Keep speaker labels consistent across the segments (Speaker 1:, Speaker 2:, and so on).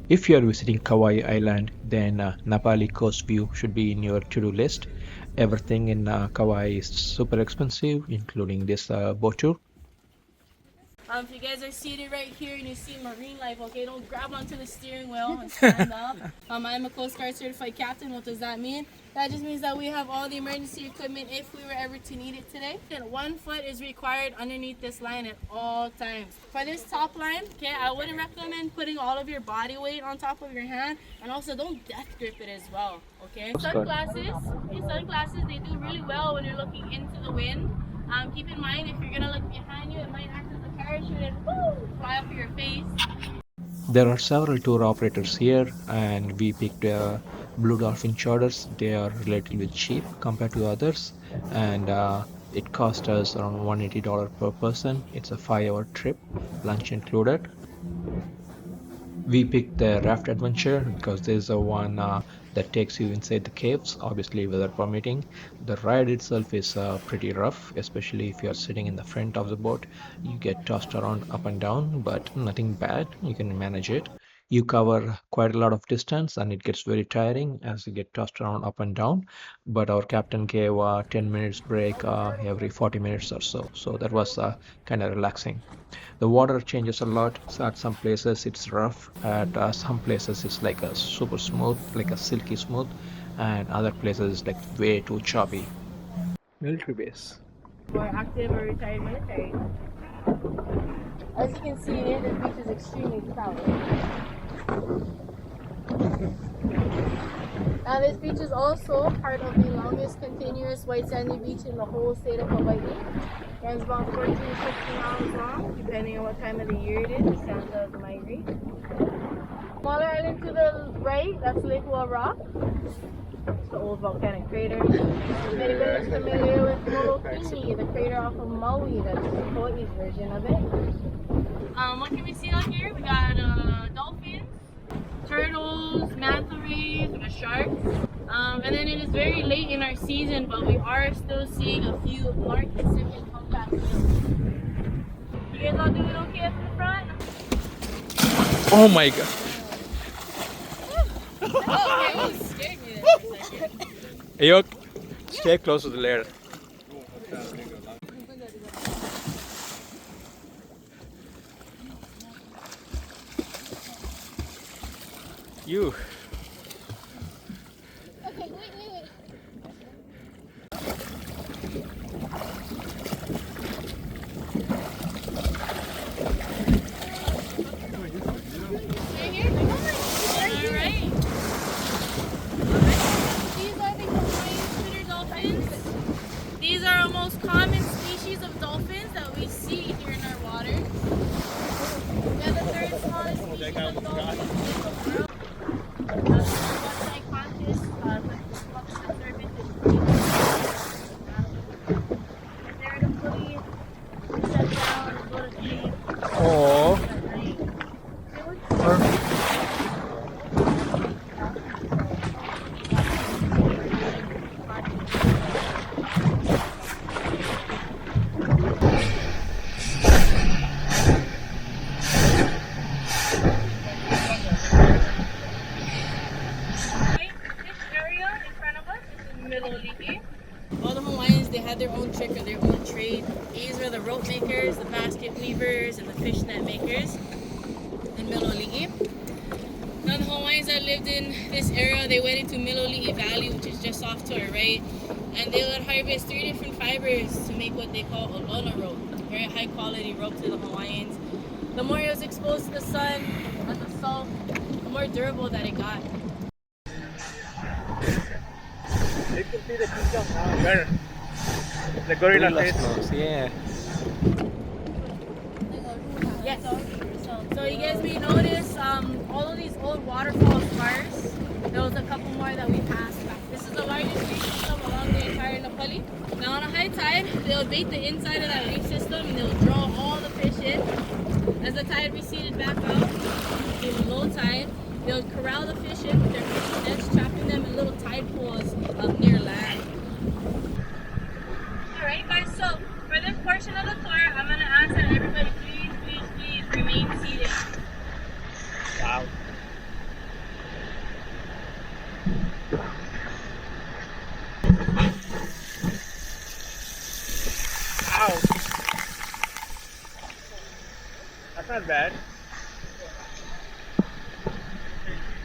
Speaker 1: If you are visiting Kauai Island, then NaPali Coast view should be in your to-do list. Everything in Kauai is super expensive, including this boat tour.
Speaker 2: If you guys are seated right here and you see marine life, okay, don't grab onto the steering wheel and stand up. I'm a Coast Guard certified captain. What does that mean? That just means that we have all the emergency equipment if we were ever to need it today. And 1 foot is required underneath this line at all times. For this top line, okay, I wouldn't recommend putting all of your body weight on top of your hand, and also don't death grip it as well, okay? Sunglasses, they do really well when you're looking into the wind. Keep in mind, if you're gonna look behind you, it might act as a parachute and fly up your face.
Speaker 1: There are several tour operators here, and we picked Blue Dolphin charters. They are relatively cheap compared to others, and it cost us around $180 per person. It's a 5-hour trip, lunch included. We picked the Raft adventure because there's a one that takes you inside the caves, obviously weather permitting. The ride itself is pretty rough, especially if you're sitting in the front of the boat. You get tossed around up and down, but nothing bad, you can manage it. You cover quite a lot of distance and it gets very tiring as you get tossed around up and down, but our captain gave a 10 minutes break every 40 minutes or so, so that was kind of relaxing. The water changes a lot, so at some places it's rough, at some places it's like a super smooth, like a silky smooth, and other places it's like way too choppy. Military base.
Speaker 2: For active or retired military. As you can see here, this beach is extremely crowded. Now this beach is also part of the longest continuous white sandy beach in the whole state of Hawaii. It runs about 14 to 15 miles long, depending on what time of the year it is. The sands does migrate. Smaller island to the right, that's Lake Rock. It's the old volcanic crater. Many is familiar with Molokini, the crater off of Maui. That's Hawaii's version of it. What can we see out here? We got dolphins, turtles, manta rays, we got sharks. And then it is very late in our season, but we are still seeing a few North Pacific humpback whales. You guys all doing okay up in the front?
Speaker 1: Oh my god.
Speaker 2: Oh, okay, you scared me there for a second.
Speaker 1: Hey, okay. Stay close to the layer. You.
Speaker 2: Okay, wait. Right here? Alright. These are the Hawaiian spitter dolphins. These are our most common species of dolphins that we see here in our water. We have the third smallest species of dolphins.
Speaker 1: Oh.
Speaker 2: All the Hawaiians, they had their own trick or their own trade. These were the rope makers, the basket weavers, and the fishnet makers in Miloli'i. Now the Hawaiians that lived in this area, they went into Miloli'i Valley, which is just off to our right, and they would harvest 3 different fibers to make what they call olona rope, very high quality rope to the Hawaiians. The more it was exposed to the sun and the salt, the more durable that it got.
Speaker 3: You can see the teacup now. Where? The gorilla face.
Speaker 1: Yeah.
Speaker 2: Yes. So you guys may notice all of these old waterfall scars. There was a couple more that we passed. This is the largest reef system along the entire NaPali. Now on a high tide, they'll bait the inside of that reef system and they'll draw all the fish in. As the tide receded back out, in low tide, they'll corral the fish in with their fishing nets, trapping them in little tide pools near land. Alright guys, so for this portion of the tour, I'm going to ask that everybody please remain seated.
Speaker 3: Wow.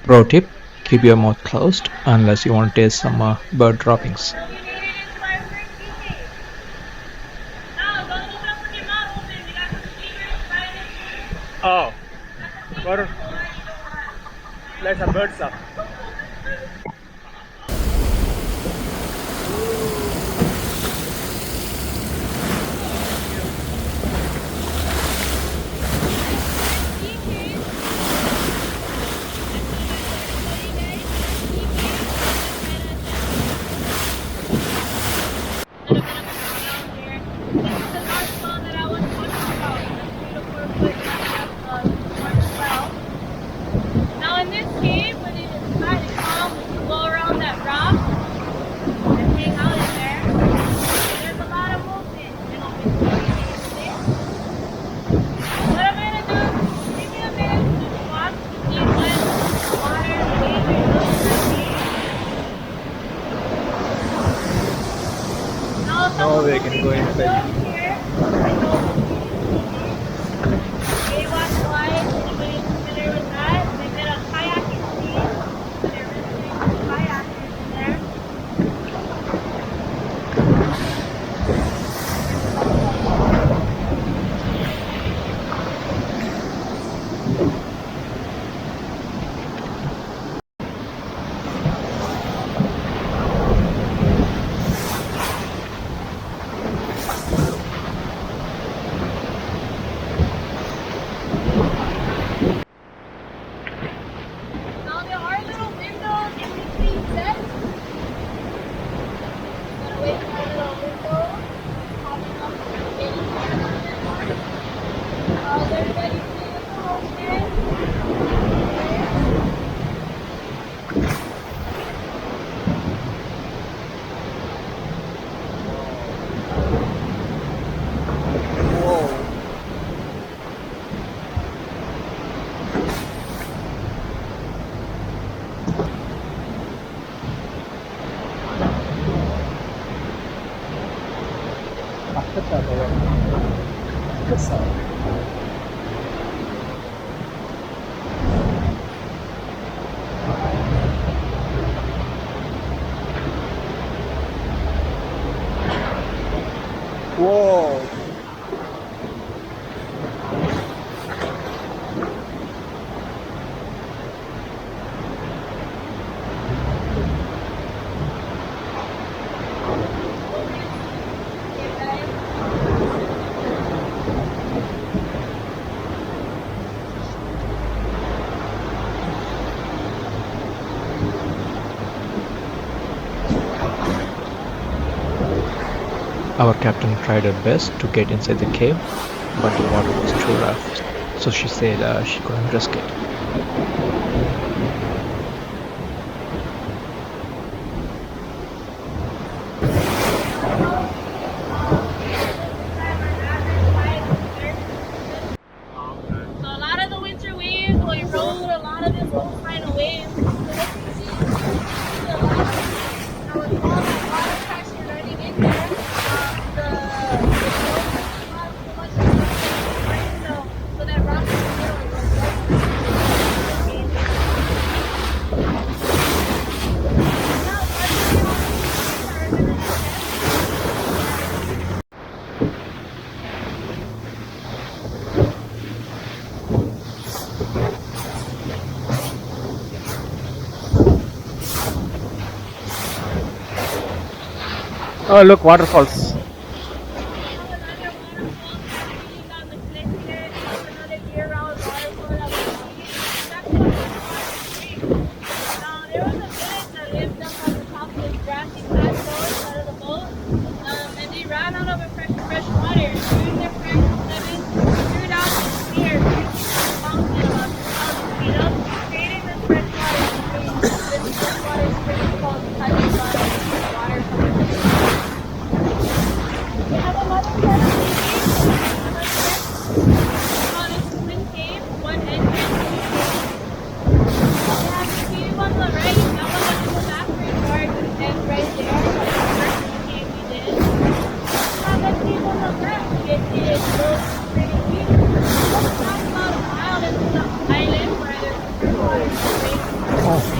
Speaker 1: Pro tip, keep your mouth closed unless you want to taste some bird droppings.
Speaker 3: Oh, what? Like a bird stuff.
Speaker 2: Now in this cave, when it is flat and calm, we can go around that raft and hang out in there. There's a lot of movement. What I'm gonna do, give me a minute to just walk to see what water and waves are doing in that cave. Now if someone
Speaker 3: we can go inside.
Speaker 2: here, they watch live, anybody familiar with that? They did a kayaking scene, so they're really big kayakers in there. Now there are little windows in between sets. Gonna wait for our little window. Popping up the gate. How's everybody feeling in the ocean?
Speaker 3: Whoa.
Speaker 1: Our captain tried her best to get inside the cave, but the water was too rough, so she said she couldn't risk it.
Speaker 2: So a lot of the winter waves will erode a lot of this old final waves. So what you see is a lot of, now with all that water pressure running in there, the not so much so that rock in the middle is
Speaker 3: Oh, look, waterfalls.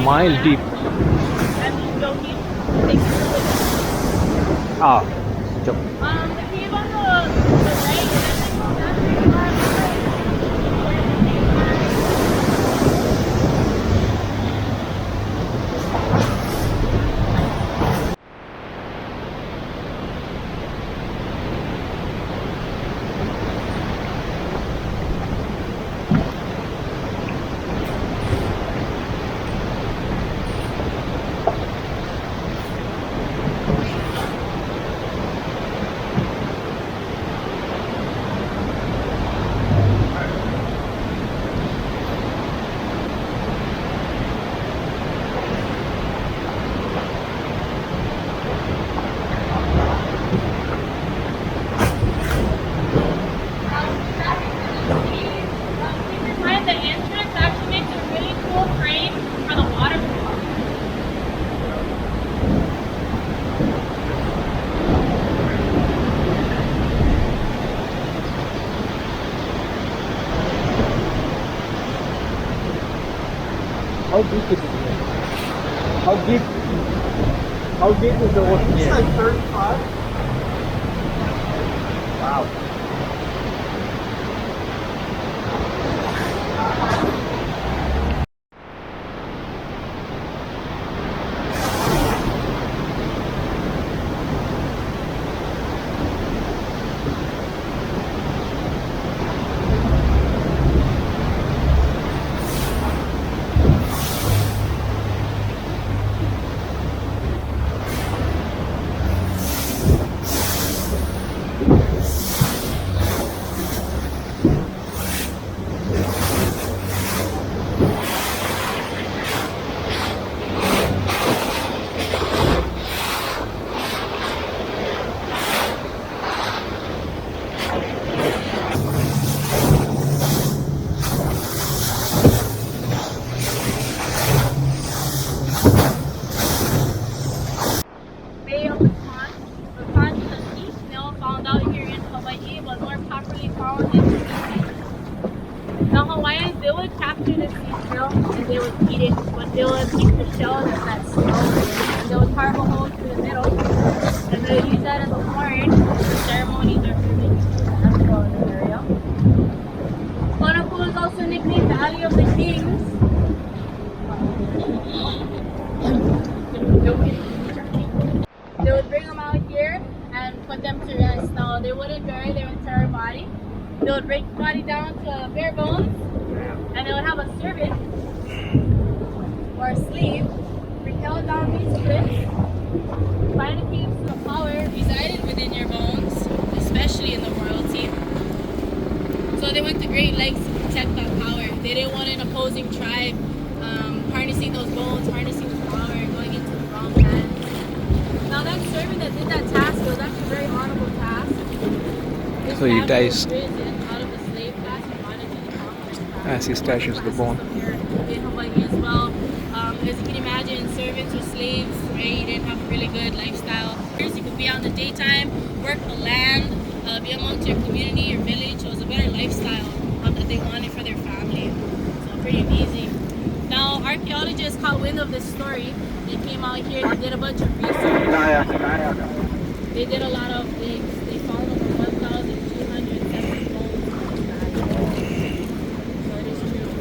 Speaker 1: mile deep.
Speaker 2: And you don't need to take it.
Speaker 1: Ah, jump.
Speaker 2: The cave on the right, it doesn't go that very far. The entrance actually makes a really cool frame for the waterfall.
Speaker 3: How deep is it here? How deep is the ocean here?
Speaker 2: It's like 35.
Speaker 3: Wow.
Speaker 2: Bay of the Conch. The conch is a sea snail found out here in Hawaii, but more properly found in the Philippines. The Hawaiians, they would capture the sea snail and they would eat it, but they would keep the shell that that snail and they would carve a hole through the middle and they would use that as a horn for ceremonies or for natural in the area. Honu is also nicknamed Valley of the Kings. They would bring them out here and put them to rest. Now, they wouldn't bury their entire body. They would break the body down to bare bones, and they would have a servant or a slave repel down these cliffs, find a cave so the power resided within your bones, especially in the royalty. So they went to great lengths to protect that power. They didn't want an opposing tribe harnessing those bones, harnessing the power, going into the wrong hands. Now that servant that did that task, it was actually a very honorable task. This
Speaker 1: So he
Speaker 2: family
Speaker 1: dies
Speaker 2: was risen out of the slave class and brought into the conqueror's class.
Speaker 1: as he stashes the bone.
Speaker 2: In Hawaii as well. As you can imagine, servants or slaves, right? You didn't have a really good lifestyle. You could be out in the daytime, work the land, be amongst your community, your village. It was a better lifestyle that they wanted for their family. So pretty amazing. Now, archaeologists caught wind of this story. They came out here, they did a bunch of research. They did a lot of things. They found over 1,270 bones on this bag. So it is true.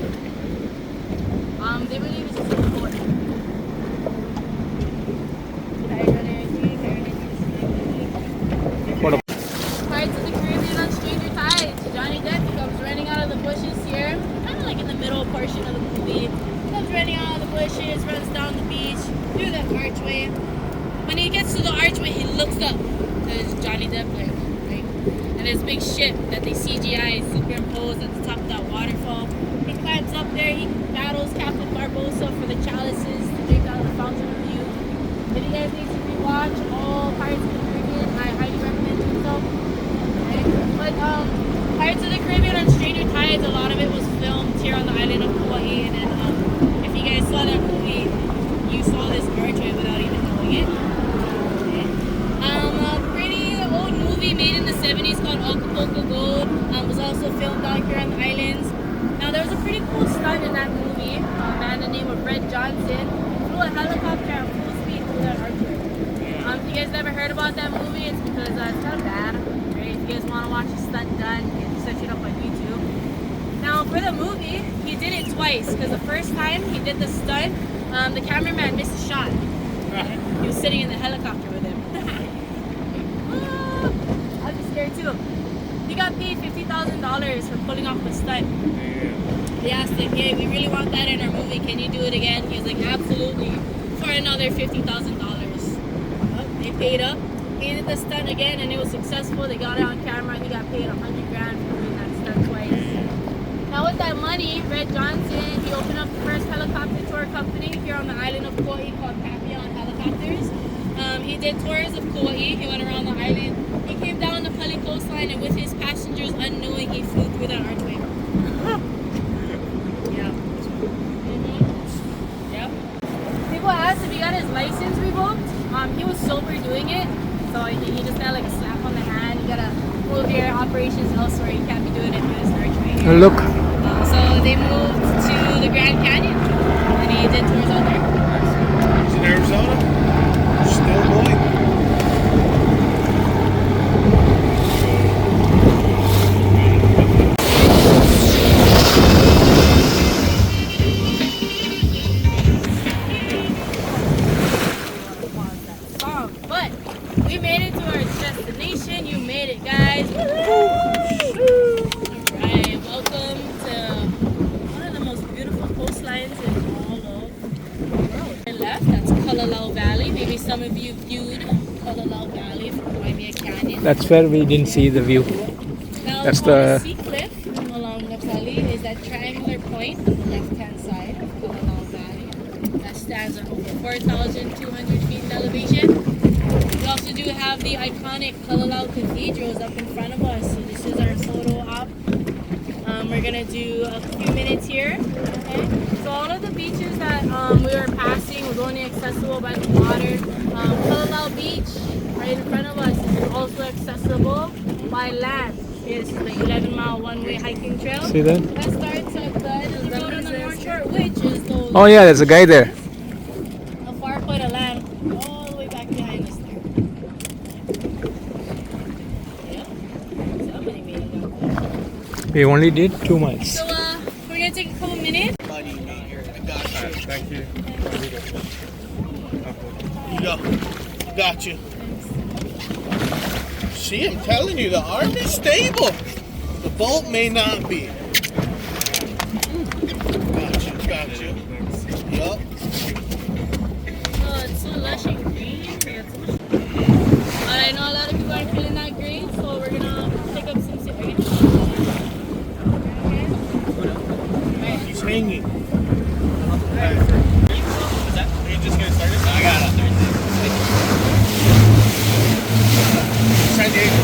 Speaker 2: They believe it's just a boat.
Speaker 1: What a
Speaker 2: Pirates of the Caribbean on Stranger Tides. Johnny Depp comes running out of the bushes here, kind of like in the middle portion of the movie. Comes running out of the bushes, runs down the beach, through that archway. When he gets to the archway, he looks up. There's Johnny Depp there, right? And this big ship that they CGI superimposed at the top of that waterfall. He climbs up there, he battles Captain Barbosa for the chalices to drink out of the Fountain of Youth. If you guys need to rewatch all Pirates of the Caribbean, I highly recommend doing so. Okay? But Pirates of the Caribbean on Stranger Tides, a lot of it was filmed here on the island of Kauai. And then if you guys saw that movie, you saw this archway without even knowing it. Okay. A pretty old movie made in the 70s called Acapulco Gold was also filmed out here on the islands. Now there was a pretty cool stunt in that movie. A man the name of Red Johnson. twice because the first time he did the stunt, the cameraman missed a shot. He was sitting in the helicopter with him. I'd be scared too. He got paid $50,000 for pulling off the stunt. They asked him, hey, we really want that in our movie. Can you do it again? He was like, absolutely. For another $50,000. They paid up. He did the stunt again and it was successful. They got it on camera. He got paid $100 grand for doing that stunt twice. Now with that money, Red Johnson, he opened up the first helicopter tour company here on the island of Kauai called Papillon Helicopters. He did tours of Kauai. He went around the island. He came down the NaPali coastline and with his passengers unknowing he flew through that archway. Yeah. Yep. People asked if he got his license revoked. He was sober doing it. So he just got like a slap on the hand. You gotta move your operations elsewhere. You can't be doing it through this archway here.
Speaker 1: Look.
Speaker 2: So they moved to the Grand Canyon and he did tours out there.
Speaker 3: It's in Arizona. Still going.
Speaker 2: But we made it to our destination. You made it, guys. Alright, welcome to one of the most beautiful coastlines in all of the world. On the left, that's Kalalau Valley. Maybe some of you viewed Kalalau Valley from Waimea Canyon.
Speaker 1: That's where we didn't see the view.
Speaker 2: Now,
Speaker 1: That's
Speaker 2: on the
Speaker 1: the-
Speaker 2: sea cliff along NaPali is that triangular point on the left-hand side of Kalalau Valley. That stands at over 4,200 feet in elevation. We also do have the iconic Kalalau cathedrals up in front of us. So this is our photo op. We're gonna do a few minutes here. Okay. So all of the beaches that we were passing was only accessible by the water. Kalalau Beach, right in front of us, is also accessible by land. It's the 11-mile one-way hiking trail.
Speaker 1: See that?
Speaker 2: That starts at the end of the road on the North Shore, which is those.
Speaker 1: Oh yeah, there's a guy there.
Speaker 2: A far point of land all the way back behind us there. Yep. Somebody made it out there.
Speaker 1: We only did 2 miles.
Speaker 2: So we're gonna take a couple minutes.
Speaker 3: Thank you.
Speaker 4: You go. Got you. See, I'm telling you, the arm is stable. The bolt may not be. Got you. Yup.
Speaker 2: Oh, it's so lush and green. I know a lot of people aren't feeling that great, so we're gonna pick up some.
Speaker 4: He's hanging.
Speaker 3: Are you just getting started? I got it.
Speaker 4: San Diego.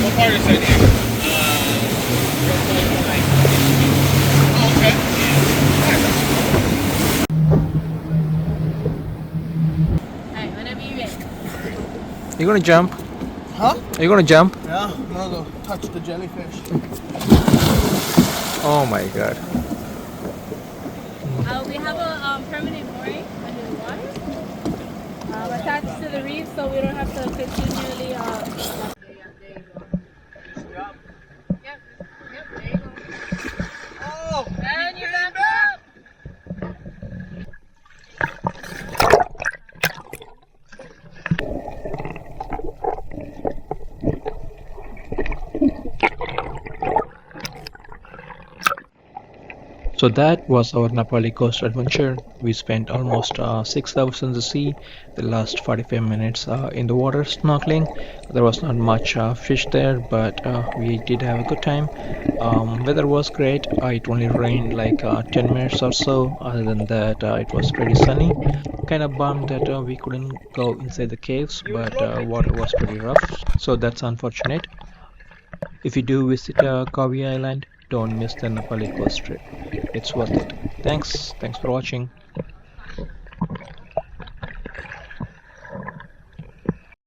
Speaker 4: What part of San Diego? Oh, okay.
Speaker 2: Alright, whenever you're ready.
Speaker 1: You gonna jump?
Speaker 4: Huh?
Speaker 1: Are you gonna jump?
Speaker 4: Yeah, I'm gonna go touch the jellyfish.
Speaker 1: Oh my god.
Speaker 2: We have a permanent mooring under the water, attached to the reef, so we don't have to continually. Yep, yep, there you go.
Speaker 4: Oh!
Speaker 2: And you're back up.
Speaker 1: So that was our NaPali Coast adventure. We spent almost 6 hours in the sea. The last 45 minutes in the water snorkeling. There was not much fish there, but we did have a good time. Weather was great. It only rained like 10 minutes or so. Other than that, it was pretty sunny. Kind of bummed that we couldn't go inside the caves, but water was pretty rough. So that's unfortunate. If you do visit Kauai Island, don't miss the NaPali Coast trip. It's worth it. Thanks for watching.